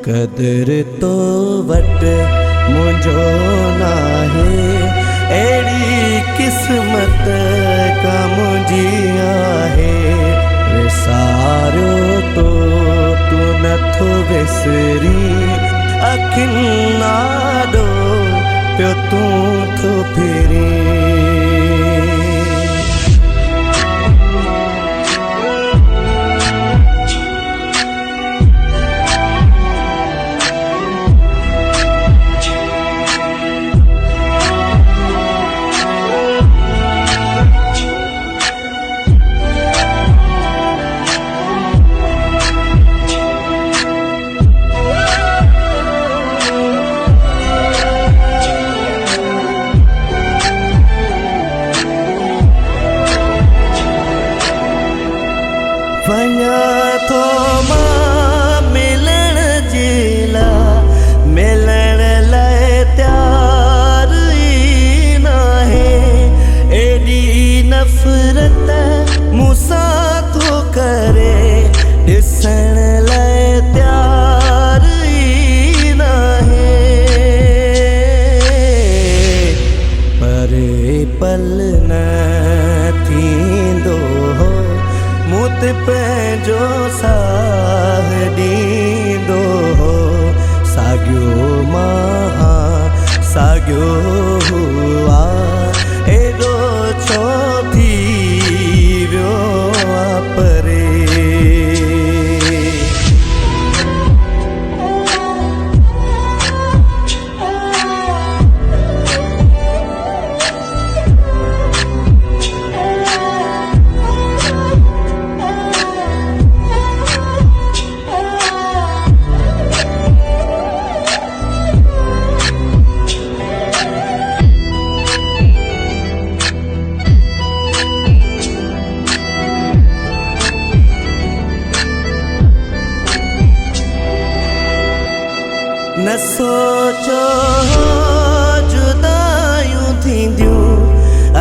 कदर तो वट मुझो नाहे, एड़ी किस्मत का मुझी आहे। विसारो तो तू नथो विसरी, अखिन नाडो प्यो तू थो फिरी। वञा थो मां मिलण जिला, मिलण लाइ तयार ई नाहे। एॾी नफ़रत मूंसां थो करे, ॾिसण लाइ तयार ई नाहे। परे पल न थींदो हो, मूं ते पंहिंजो साह ॾींदो हो। साॻियो मां साॻियो हुआ, एॾो छो थी वियो आहे परे। न सोचो जुदायूं थींदियूं,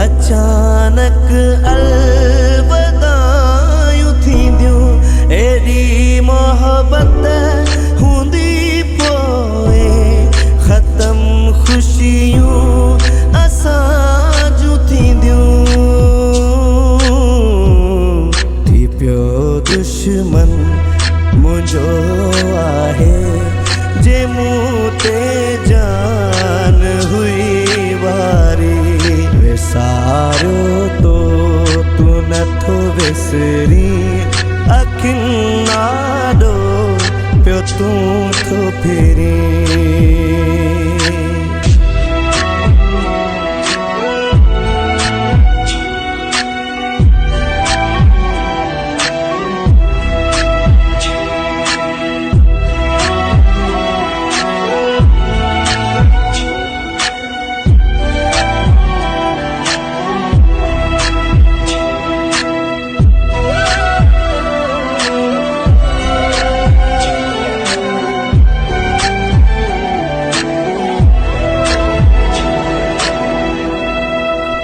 अचानक अलविदायूं थींदियूं। एॾी मोहबत हूंदी पोइ ख़त्म ख़ुशियूं असां जूं थींदियूं। थी पियो दुश्मन मुंहिंजो आहे, जे मूं ते जान हुई वारी। विसारो तो तू नथो विसरी, अखिन नाडो प्यो तू थो फिरी।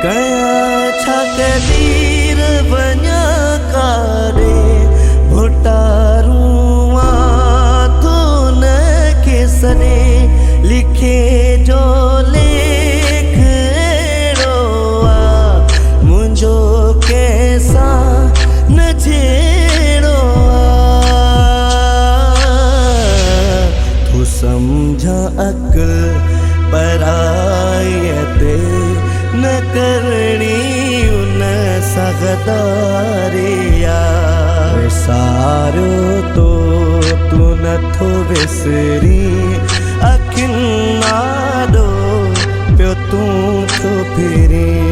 कया छा कदीर वञा कारे, भुटारूं थो न के सॾे। लिखे जो लेख अहिड़ो आहे, मुंहिंजो कंहिंसां न जहिड़ो आहे। तूं सम्झा अक़ल पराईअ ते, न करणी उन सां गदारी आहे। विसारो तो तू नथो विसरी, अखिन नाडो प्यो तू थो फिरी।